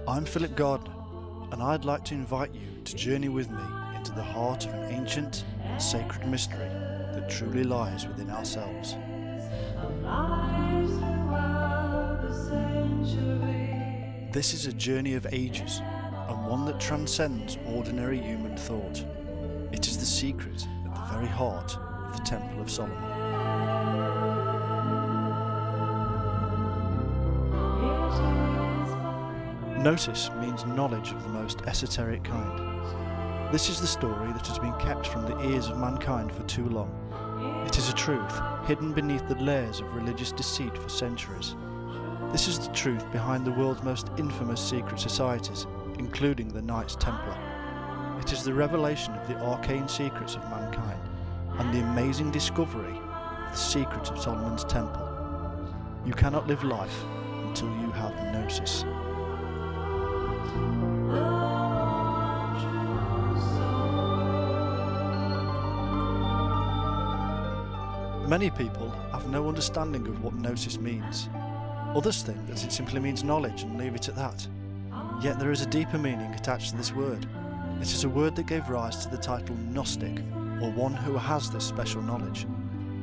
I'm Philip Gardiner, and I'd like to invite you to journey with me into the heart of an ancient and sacred mystery that truly lies within ourselves. This is a journey of ages, and one that transcends ordinary human thought. It is the secret at the very heart of the Temple of Solomon. Gnosis means knowledge of the most esoteric kind. This is the story that has been kept from the ears of mankind for too long. It is a truth hidden beneath the layers of religious deceit for centuries. This is the truth behind the world's most infamous secret societies, including the Knights Templar. It is the revelation of the arcane secrets of mankind and the amazing discovery of the secret of Solomon's Temple. You cannot live life until you have Gnosis. Many people have no understanding of what Gnosis means. Others think that it simply means knowledge and leave it at that. Yet there is a deeper meaning attached to this word. It is a word that gave rise to the title Gnostic, or one who has this special knowledge.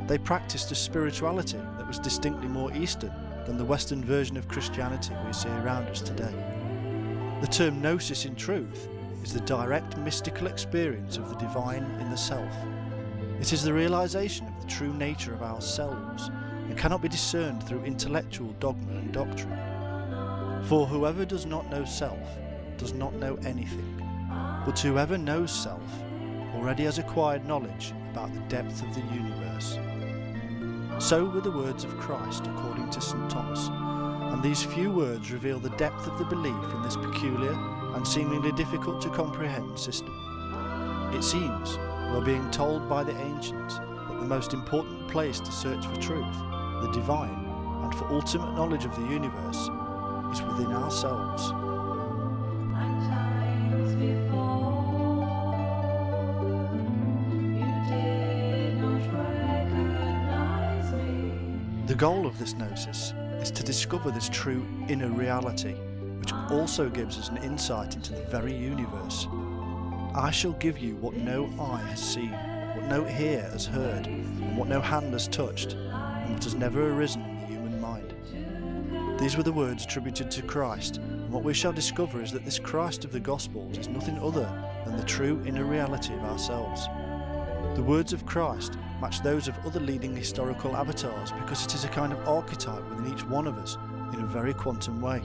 They practiced a spirituality that was distinctly more Eastern than the Western version of Christianity we see around us today. The term Gnosis, in truth, is the direct mystical experience of the divine in the self. It is the realization of the true nature of ourselves and cannot be discerned through intellectual dogma and doctrine. For whoever does not know self does not know anything, but whoever knows self already has acquired knowledge about the depth of the universe. So were the words of Christ according to St. Thomas, and these few words reveal the depth of the belief in this peculiar and seemingly difficult to comprehend system. It seems we are being told by the ancients that the most important place to search for truth, the divine, and for ultimate knowledge of the universe is within ourselves. The goal of this Gnosis is to discover this true inner reality, which also gives us an insight into the very universe. I shall give you what no eye has seen, what no ear has heard, and what no hand has touched, and what has never arisen in the human mind. These were the words attributed to Christ, and what we shall discover is that this Christ of the Gospels is nothing other than the true inner reality of ourselves. The words of Christ match those of other leading historical avatars because it is a kind of archetype within each one of us in a very quantum way.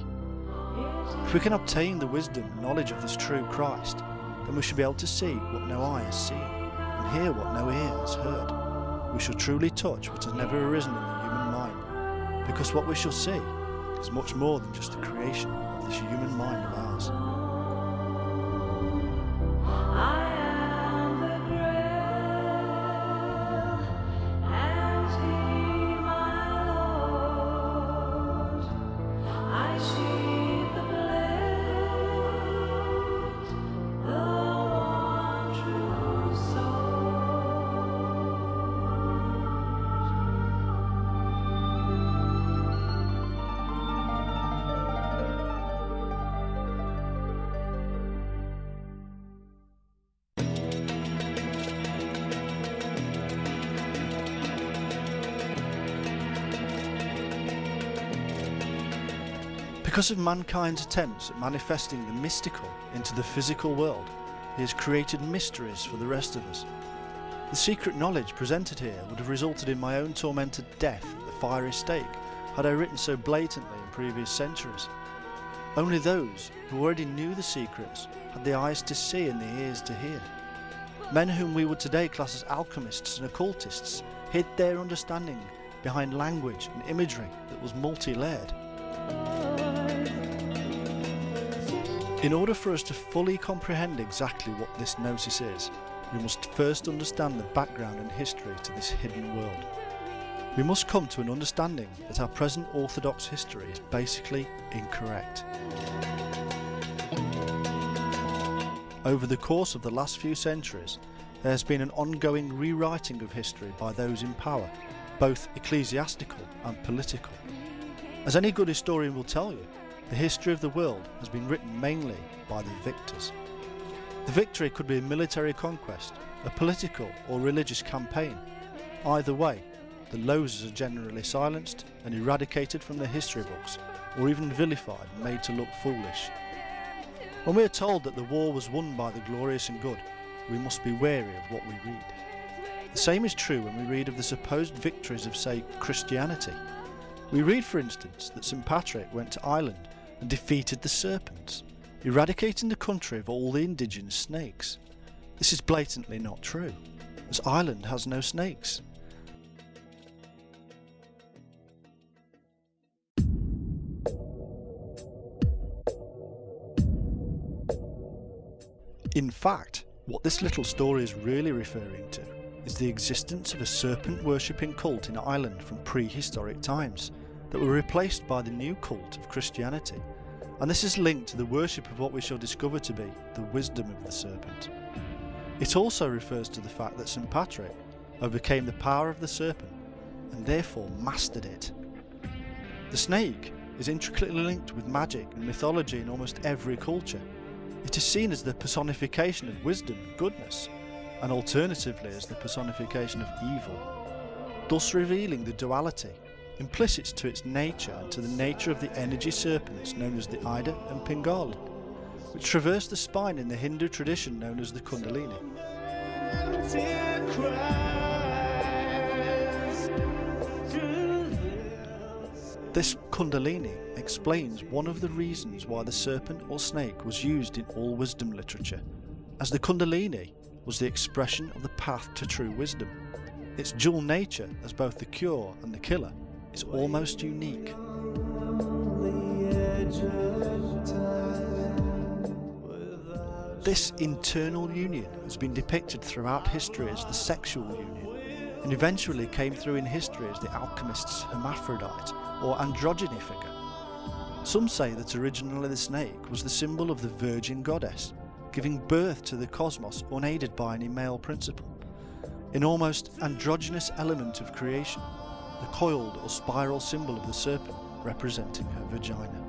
If we can obtain the wisdom and knowledge of this true Christ, then we shall be able to see what no eye has seen and hear what no ear has heard. We shall truly touch what has never arisen in the human mind, because what we shall see is much more than just the creation of this human mind of ours. Because of mankind's attempts at manifesting the mystical into the physical world, he has created mysteries for the rest of us. The secret knowledge presented here would have resulted in my own tormented death at the fiery stake had I written so blatantly in previous centuries. Only those who already knew the secrets had the eyes to see and the ears to hear. Men whom we would today class as alchemists and occultists hid their understanding behind language and imagery that was multi-layered. In order for us to fully comprehend exactly what this Gnosis is, we must first understand the background and history to this hidden world. We must come to an understanding that our present orthodox history is basically incorrect. Over the course of the last few centuries, there has been an ongoing rewriting of history by those in power, both ecclesiastical and political. As any good historian will tell you, the history of the world has been written mainly by the victors. The victory could be a military conquest, a political or religious campaign. Either way, the losers are generally silenced and eradicated from their history books, or even vilified and made to look foolish. When we are told that the war was won by the glorious and good, we must be wary of what we read. The same is true when we read of the supposed victories of, say, Christianity. We read, for instance, that St. Patrick went to Ireland and defeated the serpents, eradicating the country of all the indigenous snakes. This is blatantly not true, as Ireland has no snakes. In fact, what this little story is really referring to is the existence of a serpent-worshipping cult in Ireland from prehistoric times that were replaced by the new cult of Christianity, and this is linked to the worship of what we shall discover to be the wisdom of the serpent. It also refers to the fact that St. Patrick overcame the power of the serpent and therefore mastered it. The snake is intricately linked with magic and mythology in almost every culture. It is seen as the personification of wisdom and goodness, and alternatively as the personification of evil, thus revealing the duality implicit to its nature and to the nature of the energy serpents known as the Ida and Pingala, which traverse the spine in the Hindu tradition known as the Kundalini. This Kundalini explains one of the reasons why the serpent or snake was used in all wisdom literature, as the Kundalini was the expression of the path to true wisdom. Its dual nature as both the cure and the killer is almost unique. This internal union has been depicted throughout history as the sexual union, and eventually came through in history as the alchemist's hermaphrodite or androgyny figure. Some say that originally the snake was the symbol of the virgin goddess, giving birth to the cosmos unaided by any male principle, an almost androgynous element of creation, the coiled or spiral symbol of the serpent representing her vagina.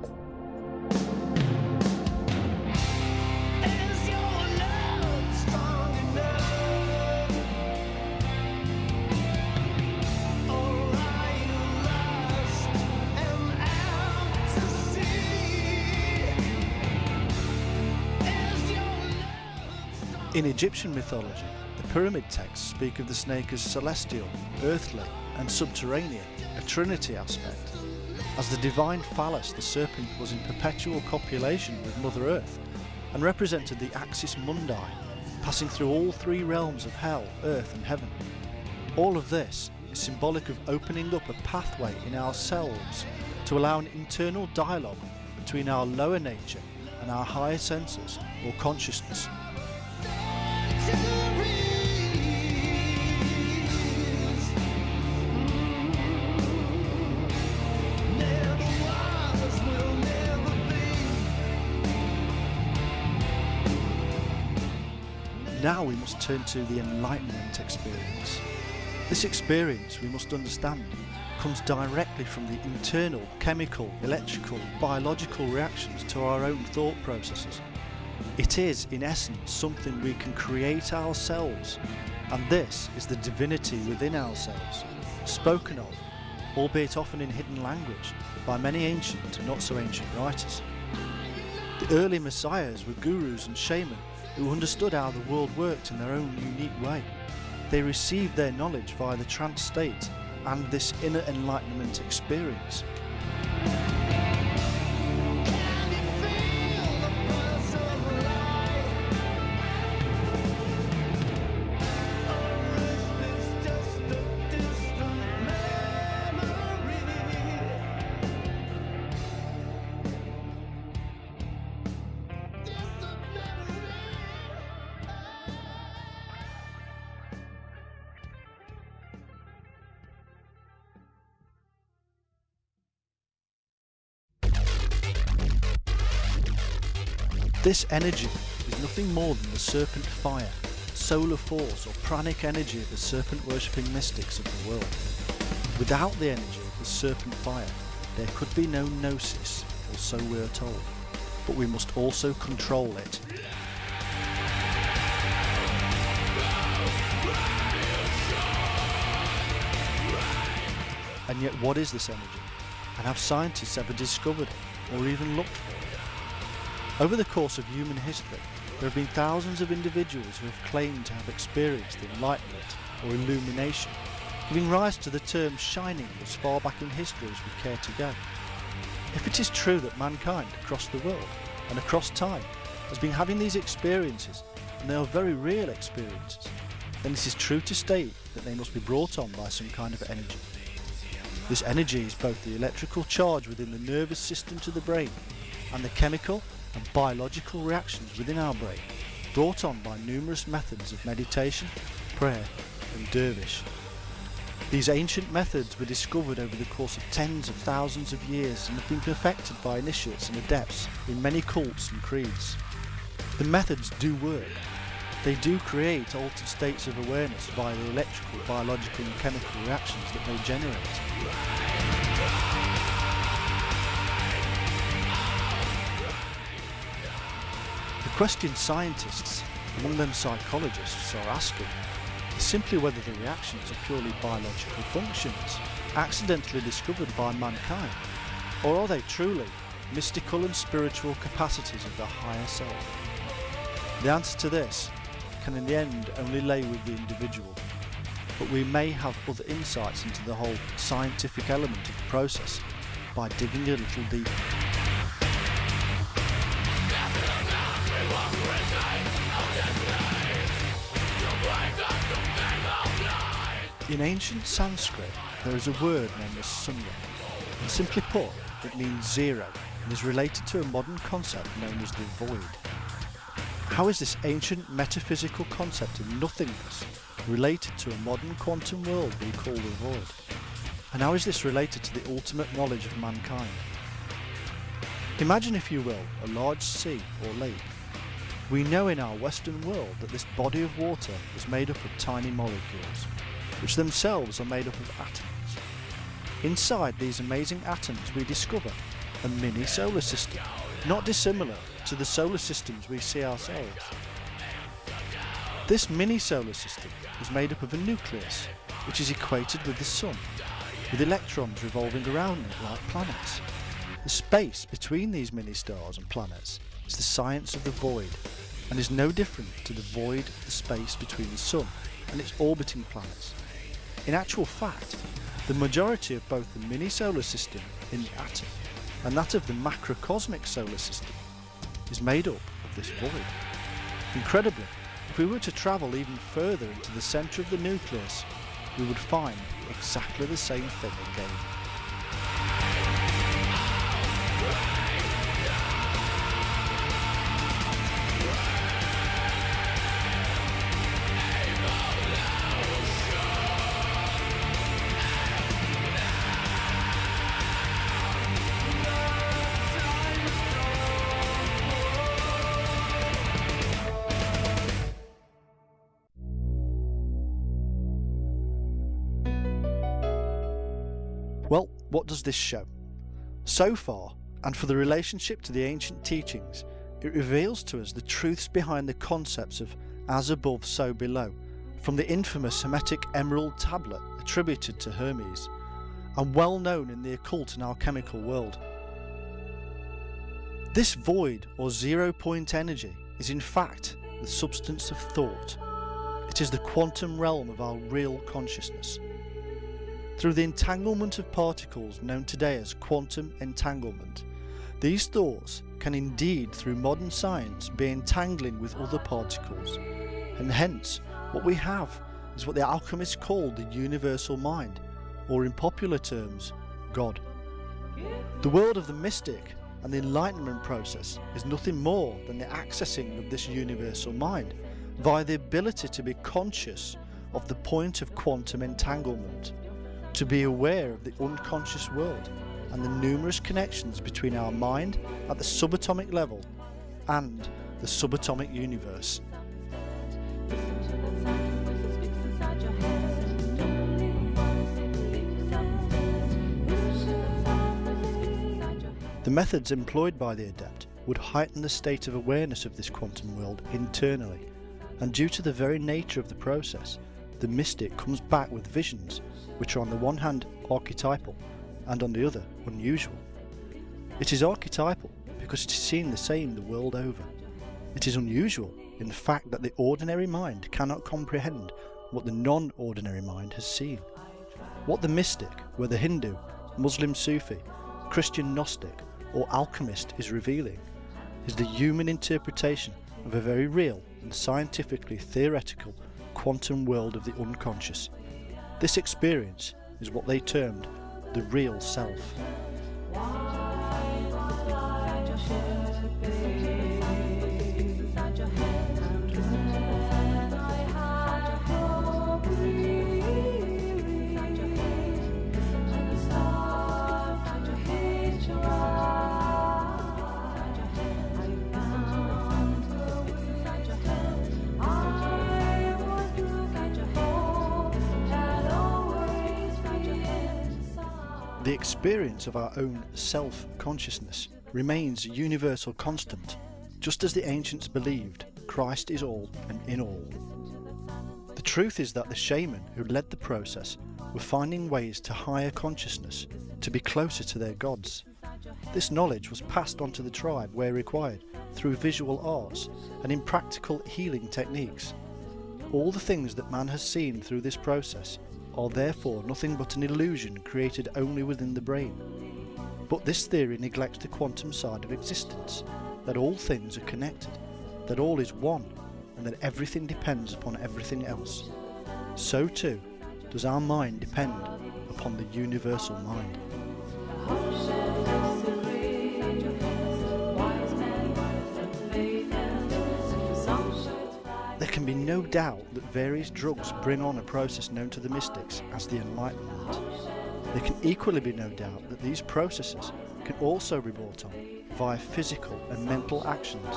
In Egyptian mythology, the pyramid texts speak of the snake as celestial, earthly, and subterranean, a trinity aspect. As the divine phallus, the serpent was in perpetual copulation with Mother Earth and represented the axis mundi, passing through all three realms of hell, earth, and heaven. All of this is symbolic of opening up a pathway in ourselves to allow an internal dialogue between our lower nature and our higher senses or consciousness. Now we must turn to the enlightenment experience. This experience, we must understand, comes directly from the internal chemical, electrical, biological reactions to our own thought processes. It is, in essence, something we can create ourselves, and this is the divinity within ourselves, spoken of, albeit often in hidden language, by many ancient and not so ancient writers. The early messiahs were gurus and shamans who understood how the world worked in their own unique way. They received their knowledge via the trance state and this inner enlightenment experience. This energy is nothing more than the serpent fire, solar force or pranic energy of the serpent worshipping mystics of the world. Without the energy of the serpent fire, there could be no Gnosis, or so we are told, but we must also control it. And yet, what is this energy? And have scientists ever discovered it, or even looked for it? Over the course of human history, there have been thousands of individuals who have claimed to have experienced enlightenment or illumination, giving rise to the term shining as far back in history as we care to go. If it is true that mankind across the world and across time has been having these experiences, and they are very real experiences, then it is true to state that they must be brought on by some kind of energy. This energy is both the electrical charge within the nervous system to the brain and the chemical and biological reactions within our brain, brought on by numerous methods of meditation, prayer and dervish. These ancient methods were discovered over the course of tens of thousands of years and have been perfected by initiates and adepts in many cults and creeds. The methods do work. They do create altered states of awareness via the electrical, biological and chemical reactions that they generate. The question scientists, among them psychologists, are asking is simply whether the reactions are purely biological functions, accidentally discovered by mankind, or are they truly mystical and spiritual capacities of the higher self? The answer to this can in the end only lay with the individual, but we may have other insights into the whole scientific element of the process by digging a little deeper. In ancient Sanskrit, there is a word known as sunya, and simply put, it means zero and is related to a modern concept known as the void. How is this ancient metaphysical concept of nothingness related to a modern quantum world we call the void? And how is this related to the ultimate knowledge of mankind? Imagine, if you will, a large sea or lake. We know in our Western world that this body of water is made up of tiny molecules, which themselves are made up of atoms. Inside these amazing atoms we discover a mini solar system, not dissimilar to the solar systems we see ourselves. This mini solar system is made up of a nucleus, which is equated with the Sun, with electrons revolving around it like planets. The space between these mini stars and planets is the science of the void, and is no different to the void of the space between the Sun and its orbiting planets. In actual fact, the majority of both the mini solar system in the atom and that of the macrocosmic solar system is made up of this void. Incredibly, if we were to travel even further into the centre of the nucleus, we would find exactly the same thing again. Well, what does this show? So far, and for the relationship to the ancient teachings, it reveals to us the truths behind the concepts of as above, so below, from the infamous Hermetic Emerald Tablet attributed to Hermes, and well known in the occult and alchemical world. This void or 0 point energy is in fact the substance of thought. It is the quantum realm of our real consciousness. Through the entanglement of particles known today as quantum entanglement, these thoughts can indeed, through modern science, be entangling with other particles, and hence what we have is what the alchemists called the universal mind, or in popular terms, God. The world of the mystic and the enlightenment process is nothing more than the accessing of this universal mind via the ability to be conscious of the point of quantum entanglement, to be aware of the unconscious world and the numerous connections between our mind at the subatomic level and the subatomic universe. The The methods employed by the adept would heighten the state of awareness of this quantum world internally, and due to the very nature of the process, the mystic comes back with visions which are on the one hand archetypal and on the other unusual. It is archetypal because it is seen the same the world over. It is unusual in the fact that the ordinary mind cannot comprehend what the non-ordinary mind has seen. What the mystic, whether Hindu, Muslim Sufi, Christian Gnostic or alchemist, is revealing is the human interpretation of a very real and scientifically theoretical quantum world of the unconscious. This experience is what they termed the real self. The experience of our own self-consciousness remains a universal constant, just as the ancients believed Christ is all and in all. The truth is that the shaman who led the process were finding ways to higher consciousness, to be closer to their gods. This knowledge was passed on to the tribe where required, through visual arts and in practical healing techniques. All the things that man has seen through this process are therefore nothing but an illusion created only within the brain. But this theory neglects the quantum side of existence, that all things are connected, that all is one, and that everything depends upon everything else. So too does our mind depend upon the universal mind. There can be no doubt that various drugs bring on a process known to the mystics as the Enlightenment. There can equally be no doubt that these processes can also be brought on via physical and mental actions,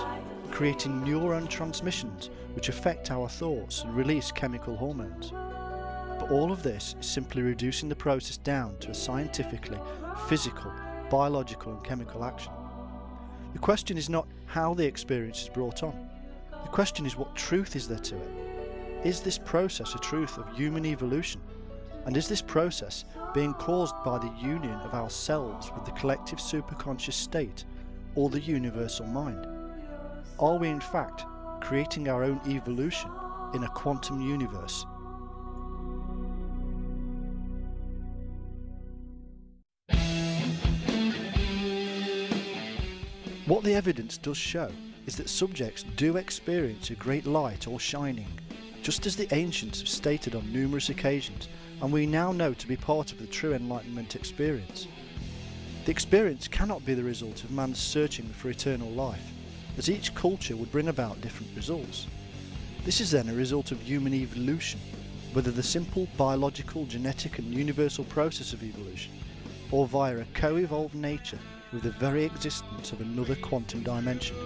creating neuron transmissions which affect our thoughts and release chemical hormones. But all of this is simply reducing the process down to a scientifically physical, biological and chemical action. The question is not how the experience is brought on. The question is, what truth is there to it? Is this process a truth of human evolution? And is this process being caused by the union of ourselves with the collective superconscious state or the universal mind? Are we in fact creating our own evolution in a quantum universe? What the evidence does show is that subjects do experience a great light or shining, just as the ancients have stated on numerous occasions, and we now know to be part of the true enlightenment experience. The experience cannot be the result of man's searching for eternal life, as each culture would bring about different results. This is then a result of human evolution, whether the simple biological, genetic and universal process of evolution, or via a co-evolved nature with the very existence of another quantum dimension.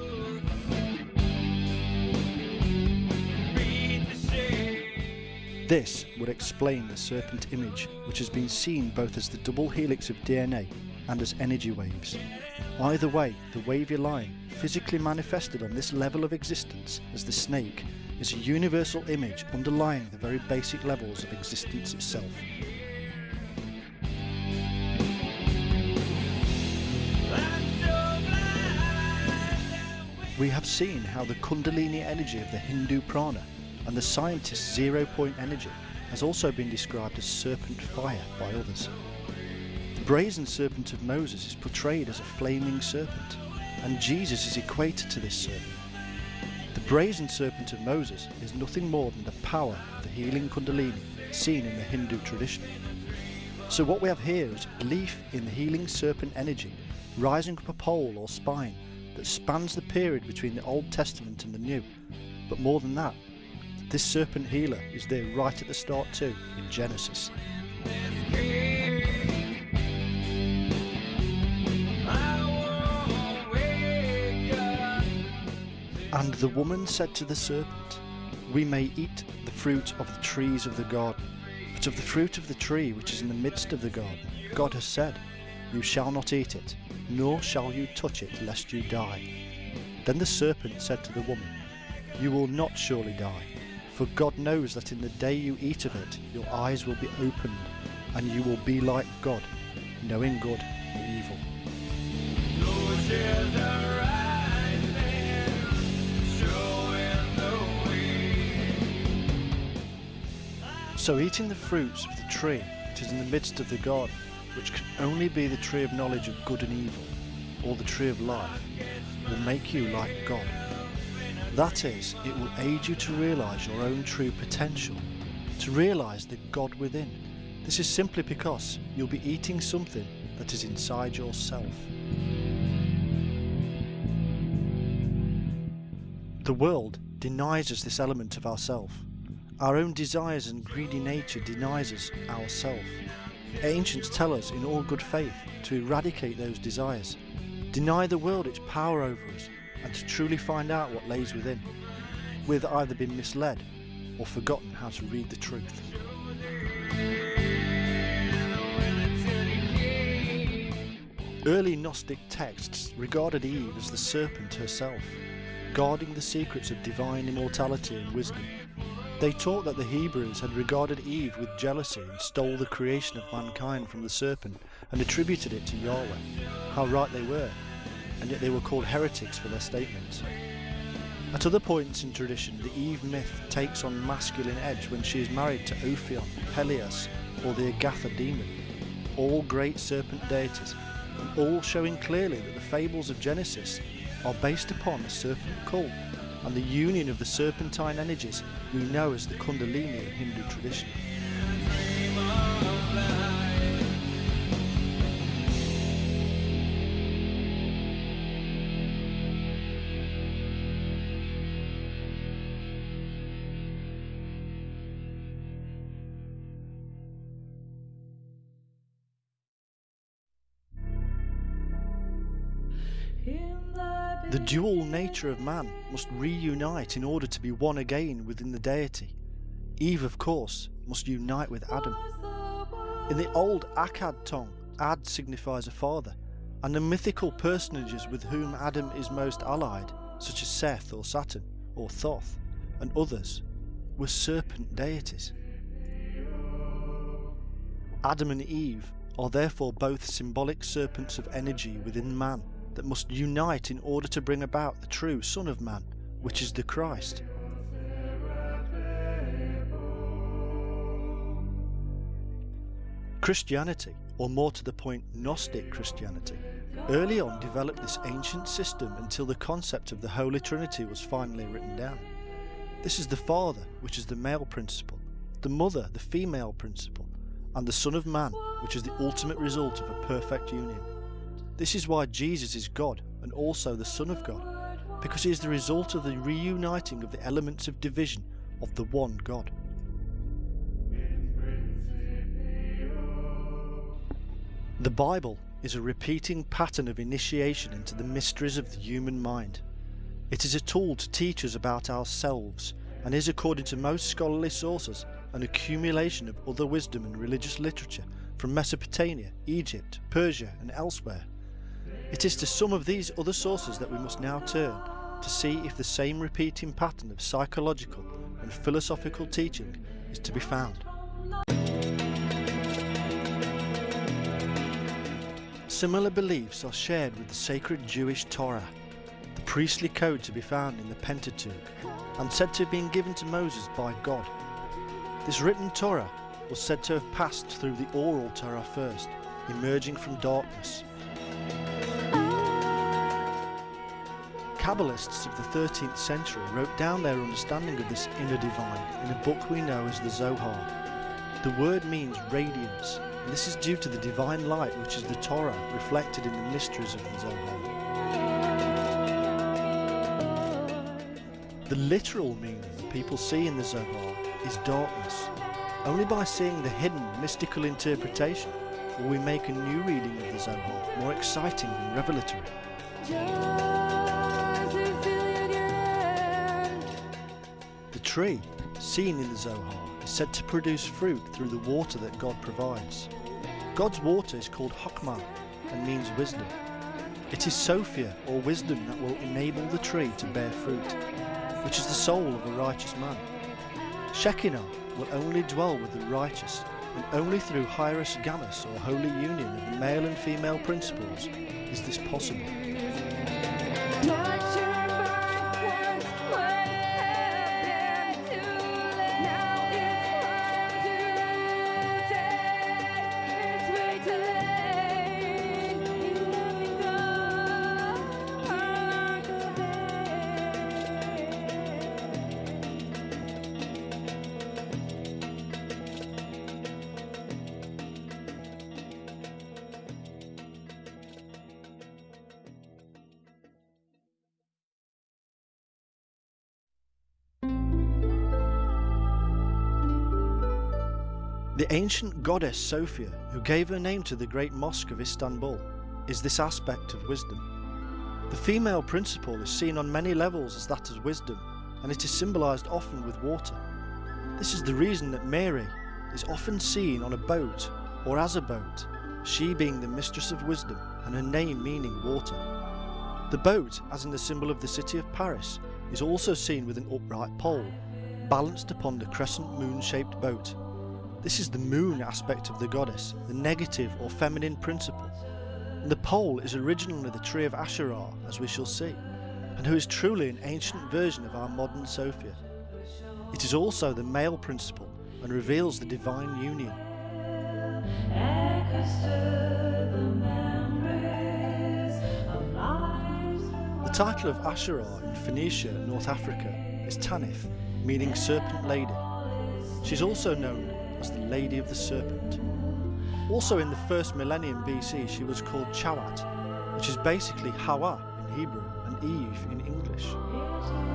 This would explain the serpent image, which has been seen both as the double helix of DNA and as energy waves. Either way, the wavy line, physically manifested on this level of existence as the snake, is a universal image underlying the very basic levels of existence itself. We have seen how the Kundalini energy of the Hindu prana and the scientist's zero-point energy has also been described as serpent fire by others. The brazen serpent of Moses is portrayed as a flaming serpent, and Jesus is equated to this serpent. The brazen serpent of Moses is nothing more than the power of the healing Kundalini seen in the Hindu tradition. So what we have here is a belief in the healing serpent energy rising up a pole or spine that spans the period between the Old Testament and the New, but more than that, this serpent healer is there right at the start too, in Genesis. And the woman said to the serpent, "We may eat the fruit of the trees of the garden, but of the fruit of the tree which is in the midst of the garden, God has said, 'You shall not eat it, nor shall you touch it lest you die. Then the serpent said to the woman, You will not surely die, for God knows that in the day you eat of it, your eyes will be opened, and you will be like God, knowing good and evil. So eating the fruits of the tree that is in the midst of the garden, which can only be the tree of knowledge of good and evil, or the tree of life, will make you like God. That is, it will aid you to realise your own true potential, to realise the God within. This is simply because you'll be eating something that is inside yourself. The world denies us this element of ourself. Our own desires and greedy nature denies us ourself. Ancients tell us in all good faith to eradicate those desires, deny the world its power over us, and to truly find out what lays within. We've either been misled or forgotten how to read the truth. Early Gnostic texts regarded Eve as the serpent herself, guarding the secrets of divine immortality and wisdom. They taught that the Hebrews had regarded Eve with jealousy and stole the creation of mankind from the serpent and attributed it to Yahweh. How right they were, and yet they were called heretics for their statements. At other points in tradition, the Eve myth takes on masculine edge when she is married to Ophion, Peleus, or the Agatha demon, all great serpent deities, and all showing clearly that the fables of Genesis are based upon a serpent cult and the union of the serpentine energies we know as the Kundalini in Hindu tradition. The dual nature of man must reunite in order to be one again within the deity. Eve, of course, must unite with Adam. In the old Akkad tongue, Ad signifies a father, and the mythical personages with whom Adam is most allied, such as Seth or Saturn or Thoth and others, were serpent deities. Adam and Eve are therefore both symbolic serpents of energy within man, that must unite in order to bring about the true Son of Man, which is the Christ. Christianity, or more to the point Gnostic Christianity, early on developed this ancient system until the concept of the Holy Trinity was finally written down. This is the Father, which is the male principle, the Mother, the female principle, and the Son of Man, which is the ultimate result of a perfect union. This is why Jesus is God and also the Son of God, because he is the result of the reuniting of the elements of division of the one God. The Bible is a repeating pattern of initiation into the mysteries of the human mind. It is a tool to teach us about ourselves and is, according to most scholarly sources, an accumulation of other wisdom and religious literature from Mesopotamia, Egypt, Persia and elsewhere. It is to some of these other sources that we must now turn to see if the same repeating pattern of psychological and philosophical teaching is to be found. Similar beliefs are shared with the sacred Jewish Torah, the priestly code to be found in the Pentateuch, and said to have been given to Moses by God. This written Torah was said to have passed through the oral Torah first, emerging from darkness. Kabbalists of the 13th century wrote down their understanding of this inner divine in a book we know as the Zohar. The word means radiance, and this is due to the divine light which is the Torah reflected in the mysteries of the Zohar. The literal meaning people see in the Zohar is darkness. Only by seeing the hidden mystical interpretation will we make a new reading of the Zohar more exciting and revelatory. The tree, seen in the Zohar, is said to produce fruit through the water that God provides. God's water is called Chokmah and means wisdom. It is Sophia, or wisdom, that will enable the tree to bear fruit, which is the soul of a righteous man. Shekinah will only dwell with the righteous, and only through hieros gammus, or holy union of the male and female principles, is this possible. The ancient goddess Sophia, who gave her name to the great mosque of Istanbul, is this aspect of wisdom. The female principle is seen on many levels as that of wisdom, and it is symbolised often with water. This is the reason that Mary is often seen on a boat or as a boat, she being the mistress of wisdom and her name meaning water. The boat, as in the symbol of the city of Paris, is also seen with an upright pole, balanced upon the crescent moon-shaped boat. This is the moon aspect of the goddess, the negative or feminine principle. And the pole is originally the tree of Asherah, as we shall see, and who is truly an ancient version of our modern Sophia. It is also the male principle and reveals the divine union. The title of Asherah in Phoenicia, North Africa, is Tanith, meaning serpent lady. She is also known as the Lady of the Serpent. Also in the first millennium BC she was called Chawat, which is basically Hawa in Hebrew and Eve in English.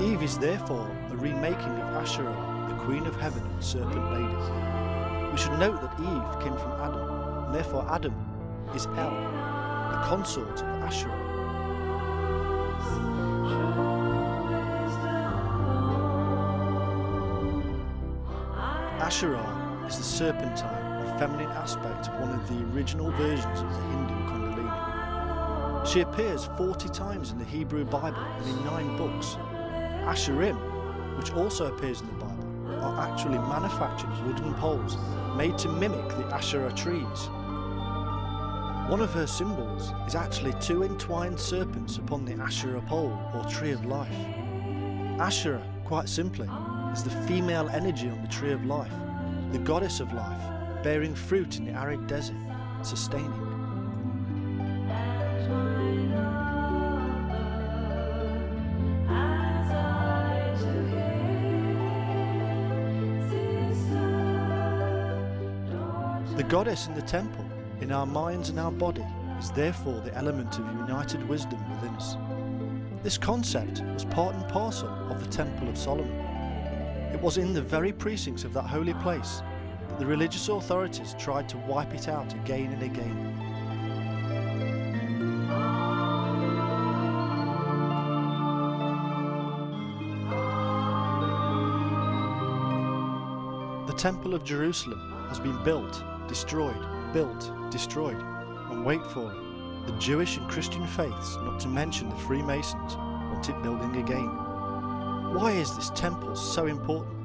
Eve is therefore a remaking of Asherah, the Queen of Heaven and Serpent Lady. We should note that Eve came from Adam, and therefore Adam is El, a consort of Asherah. Asherah is the serpentine or feminine aspect of one of the original versions of the Hindu Kundalini. She appears 40 times in the Hebrew Bible and in 9 books. Asherim, which also appears in the Bible, are actually manufactured wooden poles made to mimic the Asherah trees. One of her symbols is actually 2 entwined serpents upon the Asherah pole or tree of life. Asherah, quite simply, is the female energy on the tree of life, the goddess of life, bearing fruit in the arid desert, sustaining. The goddess in the temple, in our minds and our body, is therefore the element of united wisdom within us. This concept was part and parcel of the Temple of Solomon. It was in the very precincts of that holy place that the religious authorities tried to wipe it out again and again. The Temple of Jerusalem has been built, destroyed, and wait for it. The Jewish and Christian faiths, not to mention the Freemasons, want it building again. Why is this temple so important?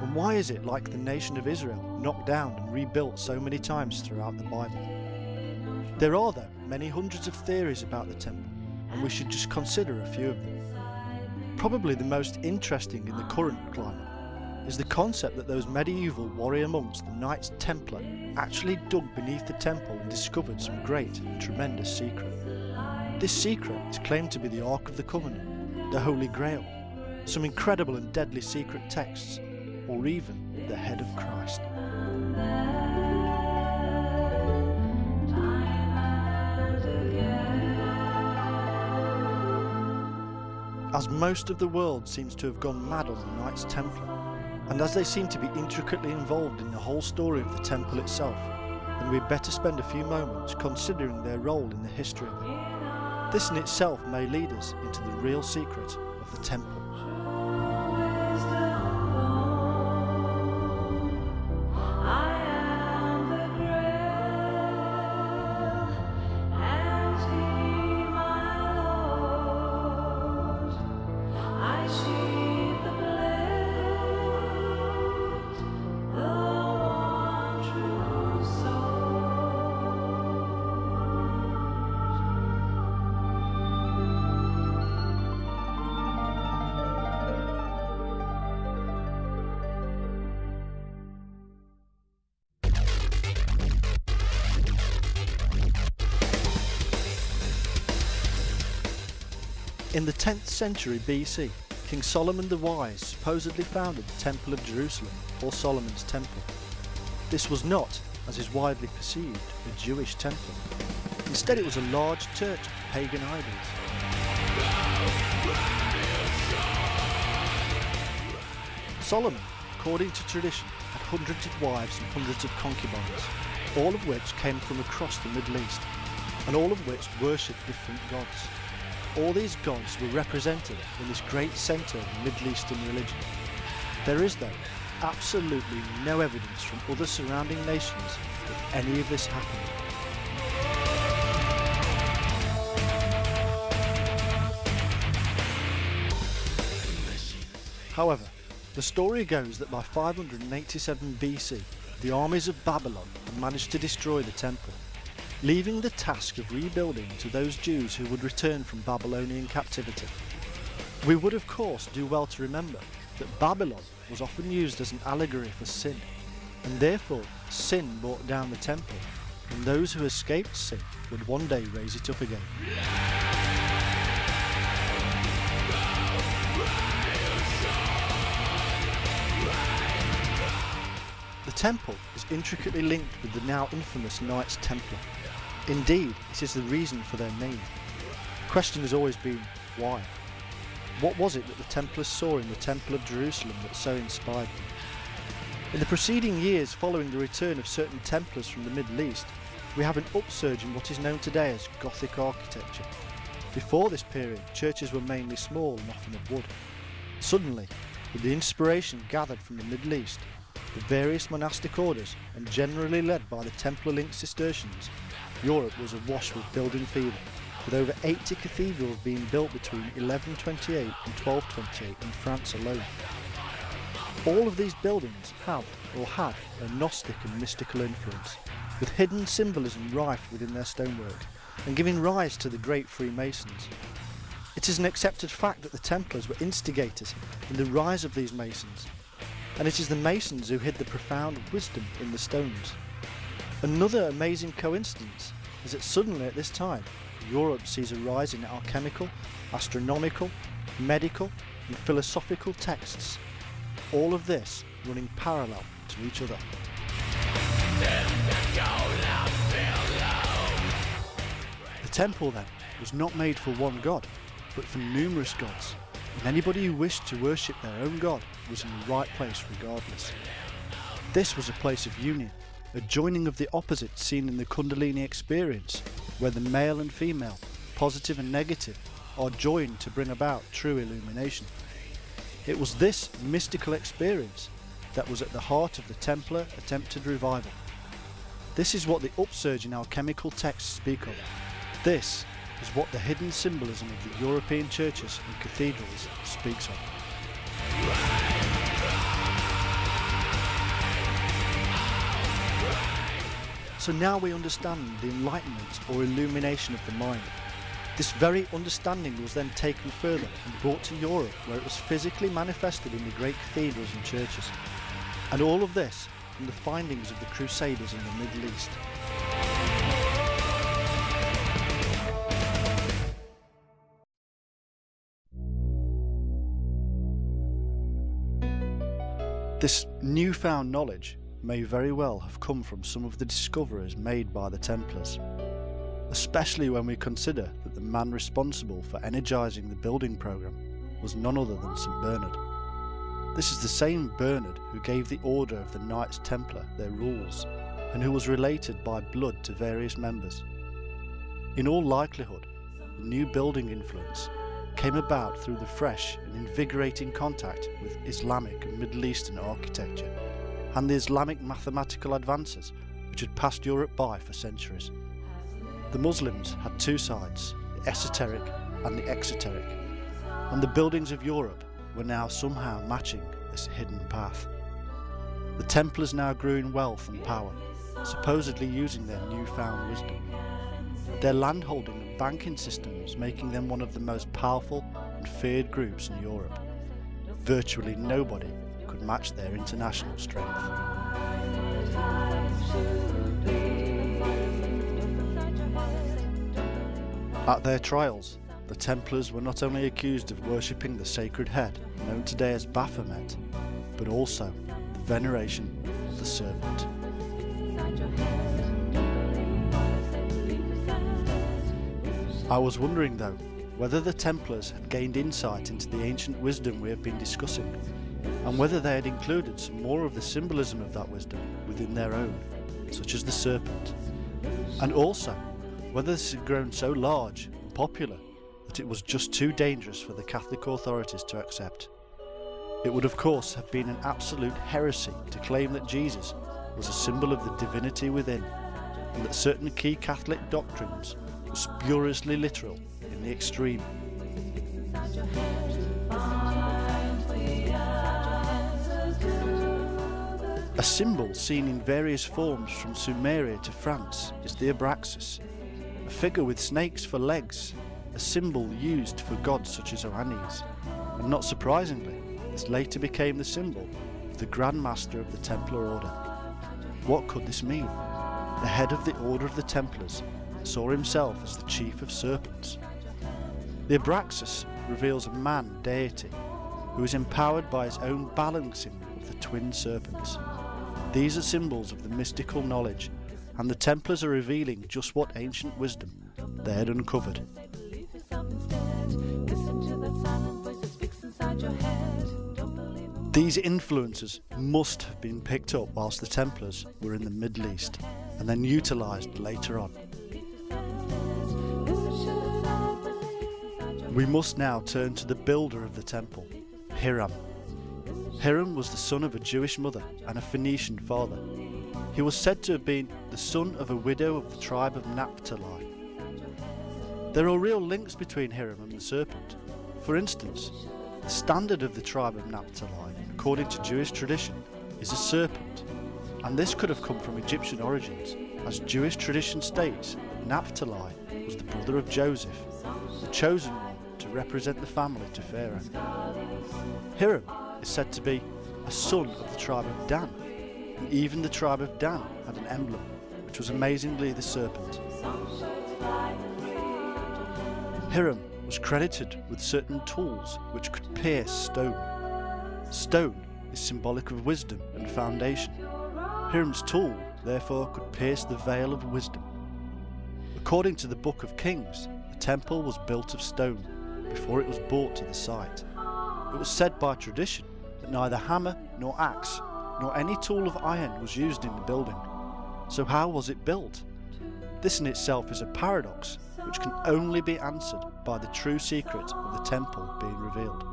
And why is it, like the nation of Israel, knocked down and rebuilt so many times throughout the Bible? There are, though, many hundreds of theories about the temple, and we should just consider a few of them. Probably the most interesting in the current climate is the concept that those medieval warrior monks, the Knights Templar, actually dug beneath the temple and discovered some great and tremendous secret. This secret is claimed to be the Ark of the Covenant, the Holy Grail, some incredible and deadly secret texts, or even the head of Christ. As most of the world seems to have gone mad on the Knights Templar, and as they seem to be intricately involved in the whole story of the temple itself, then we'd better spend a few moments considering their role in the history of it. This in itself may lead us into the real secret of the temple. In the 10th century BC, King Solomon the Wise supposedly founded the Temple of Jerusalem, or Solomon's Temple. This was not, as is widely perceived, a Jewish temple. Instead, it was a large church of pagan idols. Solomon, according to tradition, had hundreds of wives and hundreds of concubines, all of which came from across the Middle East, and all of which worshipped different gods. All these gods were represented in this great centre of Middle Eastern religion. There is, though, absolutely no evidence from other surrounding nations that any of this happened. However, the story goes that by 587 BC, the armies of Babylon had managed to destroy the temple, leaving the task of rebuilding to those Jews who would return from Babylonian captivity. We would of course do well to remember that Babylon was often used as an allegory for sin, and therefore sin brought down the temple, and those who escaped sin would one day raise it up again. The temple is intricately linked with the now infamous Knights Templar. Indeed, it is the reason for their name. The question has always been, why? What was it that the Templars saw in the Temple of Jerusalem that so inspired them? In the preceding years following the return of certain Templars from the Middle East, we have an upsurge in what is known today as Gothic architecture. Before this period, churches were mainly small and often of wood. Suddenly, with the inspiration gathered from the Middle East, the various monastic orders, and generally led by the Templar-linked Cistercians, Europe was awash with building fever, with over 80 cathedrals being built between 1128 and 1228 in France alone. All of these buildings have or had a Gnostic and mystical influence, with hidden symbolism rife within their stonework, and giving rise to the great Freemasons. It is an accepted fact that the Templars were instigators in the rise of these Masons, and it is the Masons who hid the profound wisdom in the stones. Another amazing coincidence is that suddenly at this time, Europe sees a rise in alchemical, astronomical, medical and philosophical texts, all of this running parallel to each other. The temple then was not made for one god, but for numerous gods, and anybody who wished to worship their own god was in the right place regardless. This was a place of union, a joining of the opposites seen in the Kundalini experience, where the male and female, positive and negative, are joined to bring about true illumination. It was this mystical experience that was at the heart of the Templar attempted revival. This is what the upsurge in alchemical texts speak of. This is what the hidden symbolism of the European churches and cathedrals speaks of. So now we understand the enlightenment or illumination of the mind. This very understanding was then taken further and brought to Europe, where it was physically manifested in the great cathedrals and churches. And all of this from the findings of the Crusaders in the Middle East. This newfound knowledge may very well have come from some of the discoveries made by the Templars, especially when we consider that the man responsible for energising the building programme was none other than St. Bernard. This is the same Bernard who gave the order of the Knights Templar their rules, and who was related by blood to various members. In all likelihood, the new building influence came about through the fresh and invigorating contact with Islamic and Middle Eastern architecture, and the Islamic mathematical advances which had passed Europe by for centuries. The Muslims had two sides, the esoteric and the exoteric, and the buildings of Europe were now somehow matching this hidden path. The Templars now grew in wealth and power, supposedly using their newfound wisdom. Their landholding and banking systems making them one of the most powerful and feared groups in Europe. Virtually nobody could match their international strength. At their trials, the Templars were not only accused of worshipping the sacred head, known today as Baphomet, but also the veneration of the serpent. I was wondering though, whether the Templars had gained insight into the ancient wisdom we have been discussing, and whether they had included some more of the symbolism of that wisdom within their own, such as the serpent, and also whether this had grown so large and popular that it was just too dangerous for the Catholic authorities to accept. It would of course have been an absolute heresy to claim that Jesus was a symbol of the divinity within, and that certain key Catholic doctrines were spuriously literal in the extreme. A symbol seen in various forms from Sumeria to France is the Abraxas, a figure with snakes for legs, a symbol used for gods such as Oannes, and not surprisingly, this later became the symbol of the Grand Master of the Templar Order. What could this mean? The head of the Order of the Templars saw himself as the chief of serpents. The Abraxas reveals a man deity who is empowered by his own balancing of the twin serpents. These are symbols of the mystical knowledge, and the Templars are revealing just what ancient wisdom they had uncovered. These influences must have been picked up whilst the Templars were in the Middle East, and then utilised later on. We must now turn to the builder of the temple, Hiram. Hiram was the son of a Jewish mother and a Phoenician father. He was said to have been the son of a widow of the tribe of Naphtali. There are real links between Hiram and the serpent. For instance, the standard of the tribe of Naphtali, according to Jewish tradition, is a serpent, and this could have come from Egyptian origins, as Jewish tradition states that Naphtali was the brother of Joseph, the chosen one to represent the family to Pharaoh. Hiram is said to be a son of the tribe of Dan, and even the tribe of Dan had an emblem, which was amazingly the serpent. Hiram was credited with certain tools which could pierce stone. Stone is symbolic of wisdom and foundation. Hiram's tool, therefore, could pierce the veil of wisdom. According to the Book of Kings, the temple was built of stone before it was brought to the site. It was said by tradition that neither hammer nor axe nor any tool of iron was used in the building. So how was it built? This in itself is a paradox which can only be answered by the true secret of the temple being revealed.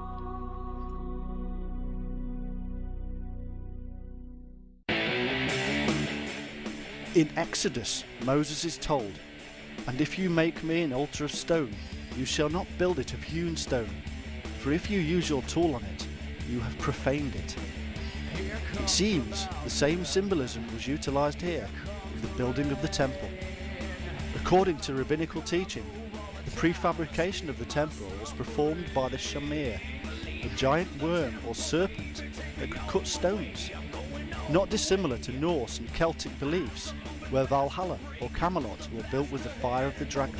In Exodus, Moses is told, "And if you make me an altar of stone, you shall not build it of hewn stone, for if you use your tool on it, you have profaned it." It seems the same symbolism was utilised here with the building of the temple. According to rabbinical teaching, the prefabrication of the temple was performed by the shamir, a giant worm or serpent that could cut stones, not dissimilar to Norse and Celtic beliefs, where Valhalla or Camelot were built with the fire of the dragon.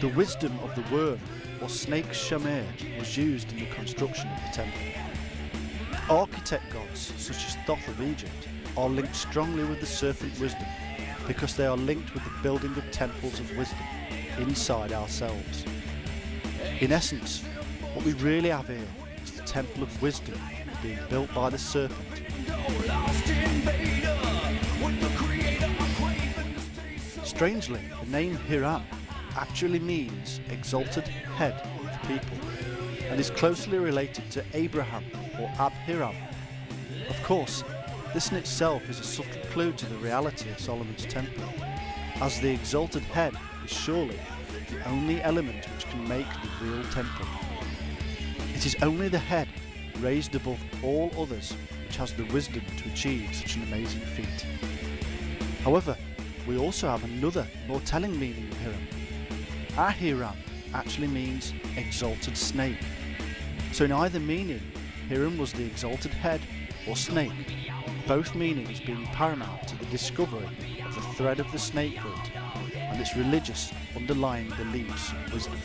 The wisdom of the worm or snake shamir was used in the construction of the temple. Architect gods such as Thoth of Egypt are linked strongly with the serpent wisdom because they are linked with the building of temples of wisdom inside ourselves. In essence, what we really have here is the temple of wisdom being built by the serpent. Strangely, the name Hiram actually means exalted head of the people and is closely related to Abraham or Abhiram. Of course, this in itself is a subtle clue to the reality of Solomon's temple, as the exalted head is surely the only element which can make the real temple. It is only the head raised above all others which has the wisdom to achieve such an amazing feat. However, we also have another more telling meaning of Hiram. Ahiram actually means exalted snake. So in either meaning, Hiram was the exalted head or snake, both meanings being paramount to the discovery of the thread of the snake root, and and its religious underlying beliefs and wisdom.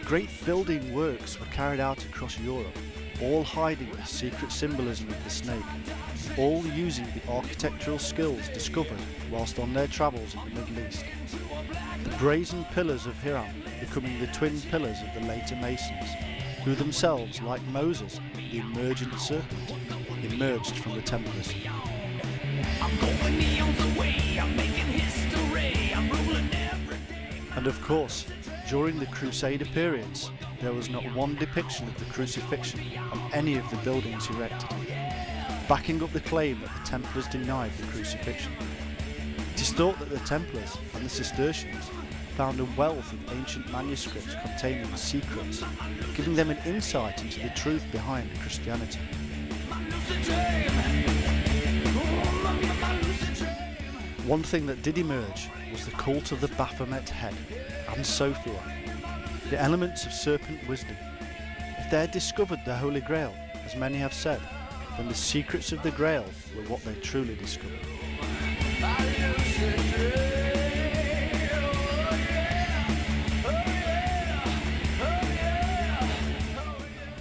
Great building works were carried out across Europe, all hiding the secret symbolism of the snake, all using the architectural skills discovered whilst on their travels in the Middle East. The brazen pillars of Hiram becoming the twin pillars of the later Masons, who themselves, like Moses, the emergent serpent, emerged from the Templars. And of course, during the Crusader periods, there was not one depiction of the crucifixion on any of the buildings erected, backing up the claim that the Templars denied the crucifixion. It is thought that the Templars and the Cistercians found a wealth of ancient manuscripts containing secrets, giving them an insight into the truth behind Christianity. One thing that did emerge was the cult of the Baphomet head and Sophia, the elements of serpent wisdom. If they had discovered the Holy Grail, as many have said, then the secrets of the Grail were what they truly discovered.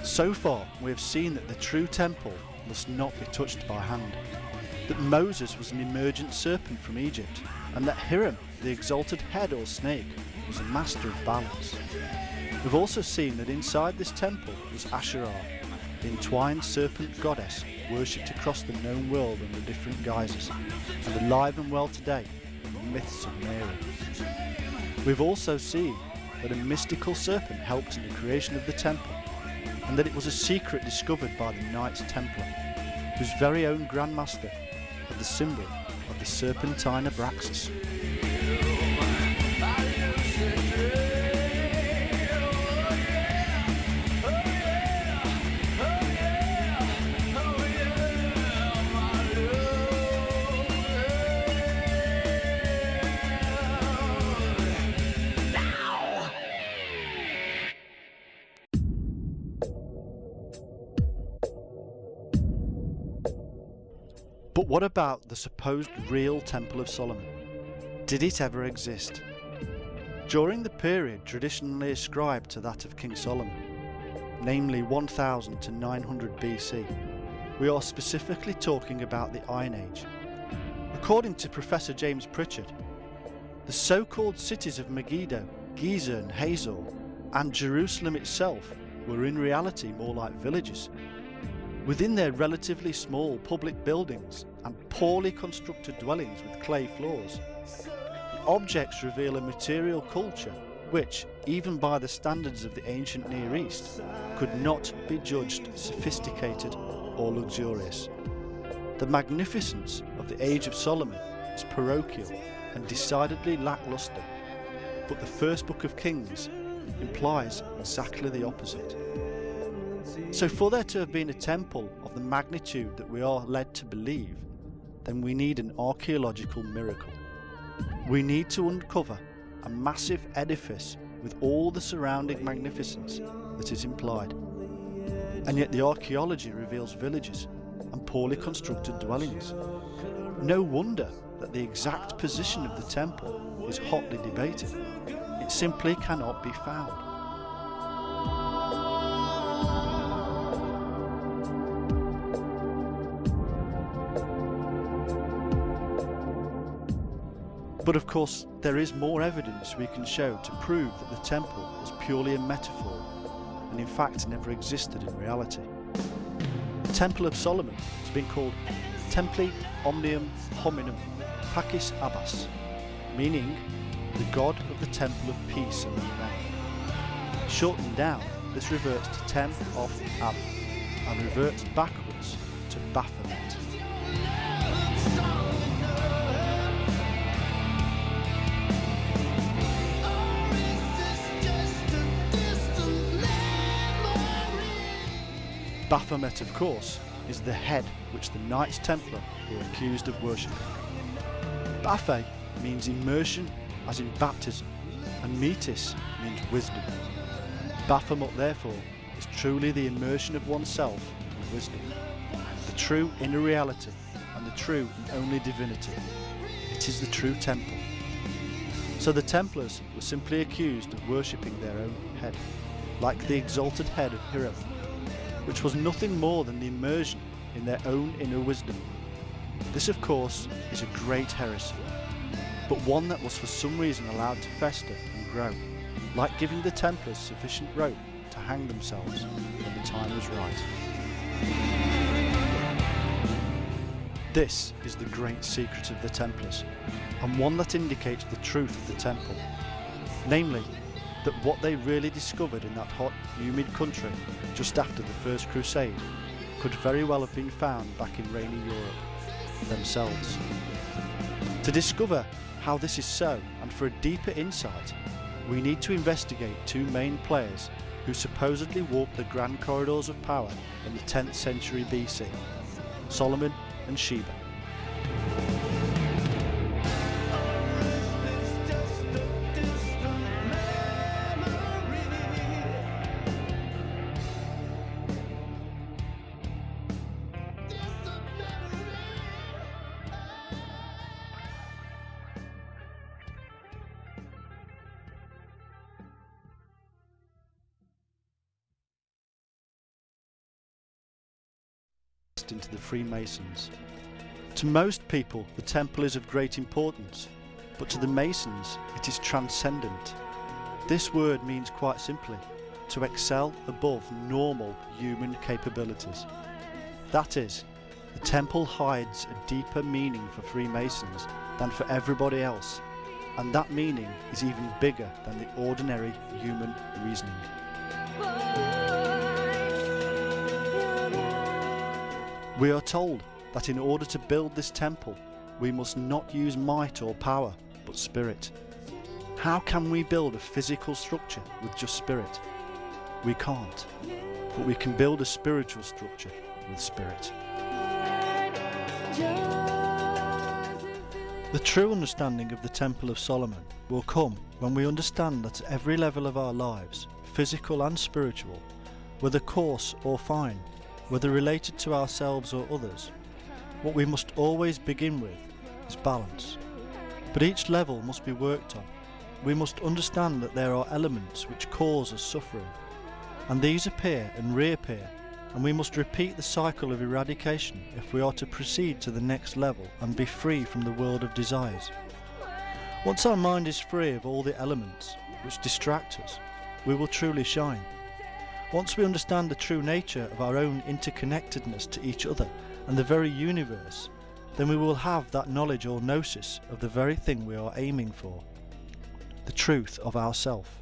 So far, we have seen that the true temple must not be touched by hand, that Moses was an emergent serpent from Egypt, and that Hiram, the exalted head or snake, was a master of balance. We've also seen that inside this temple was Asherah, the entwined serpent goddess worshipped across the known world under different guises, and alive and well today in the myths of Mary. We've also seen that a mystical serpent helped in the creation of the temple, and that it was a secret discovered by the Knights Templar, whose very own Grand Master had the symbol of the serpentine Abraxas. But what about the supposed real Temple of Solomon? Did it ever exist? During the period traditionally ascribed to that of King Solomon, namely 1000 to 900 BC, we are specifically talking about the Iron Age. According to Professor James Pritchard, the so-called cities of Megiddo, Giza and Hazor, and Jerusalem itself were in reality more like villages. Within their relatively small public buildings and poorly constructed dwellings with clay floors, the objects reveal a material culture which, even by the standards of the ancient Near East, could not be judged sophisticated or luxurious. The magnificence of the Age of Solomon is parochial and decidedly lackluster, but the first book of Kings implies exactly the opposite. So for there to have been a temple of the magnitude that we are led to believe, then we need an archaeological miracle. We need to uncover a massive edifice with all the surrounding magnificence that is implied. And yet the archaeology reveals villages and poorly constructed dwellings. No wonder that the exact position of the temple is hotly debated. It simply cannot be found. But of course, there is more evidence we can show to prove that the temple was purely a metaphor and in fact never existed in reality. The Temple of Solomon has been called Templi Omnium Hominum Pacis Abbas, meaning the God of the Temple of Peace among men. Shortened down, this reverts to Tem of Ab and reverts backwards to Baphomet. Baphomet, of course, is the head which the Knights Templar were accused of worshipping. Baphe means immersion, as in baptism, and metis means wisdom. Baphomet, therefore, is truly the immersion of oneself in wisdom, the true inner reality and the true and only divinity. It is the true temple. So the Templars were simply accused of worshipping their own head, like the exalted head of Hero, which was nothing more than the immersion in their own inner wisdom. This, of course, is a great heresy, but one that was for some reason allowed to fester and grow, like giving the Templars sufficient rope to hang themselves when the time was right. This is the great secret of the Templars, and one that indicates the truth of the temple, namely, that what they really discovered in that hot, humid country just after the First Crusade could very well have been found back in rainy Europe themselves. To discover how this is so, and for a deeper insight, we need to investigate two main players who supposedly walked the grand corridors of power in the 10th century BC, Solomon and Sheba. Into the Freemasons. To most people, the temple is of great importance, but to the Masons, it is transcendent. This word means quite simply, to excel above normal human capabilities. That is, the temple hides a deeper meaning for Freemasons than for everybody else, and that meaning is even bigger than the ordinary human reasoning. We are told that in order to build this temple, we must not use might or power, but spirit. How can we build a physical structure with just spirit? We can't, but we can build a spiritual structure with spirit. The true understanding of the Temple of Solomon will come when we understand that at every level of our lives, physical and spiritual, whether coarse or fine, whether related to ourselves or others, what we must always begin with is balance. But each level must be worked on. We must understand that there are elements which cause us suffering, and these appear and reappear, and we must repeat the cycle of eradication if we are to proceed to the next level and be free from the world of desires. Once our mind is free of all the elements which distract us, we will truly shine. Once we understand the true nature of our own interconnectedness to each other and the very universe, then we will have that knowledge or gnosis of the very thing we are aiming for, the truth of ourself.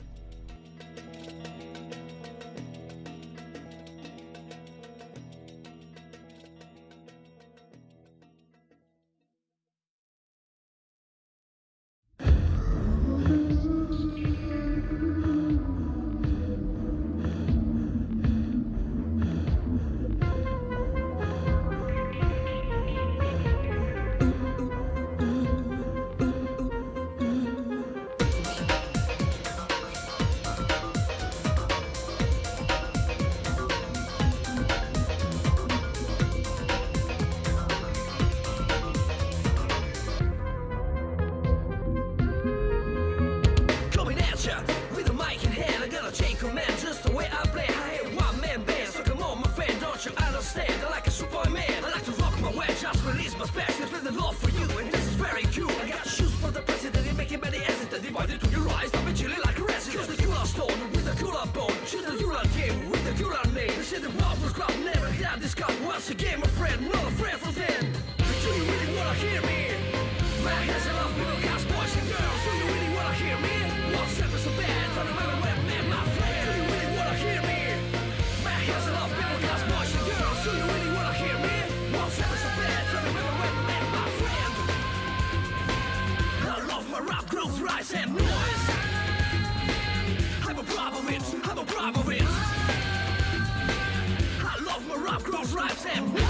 Rhymes and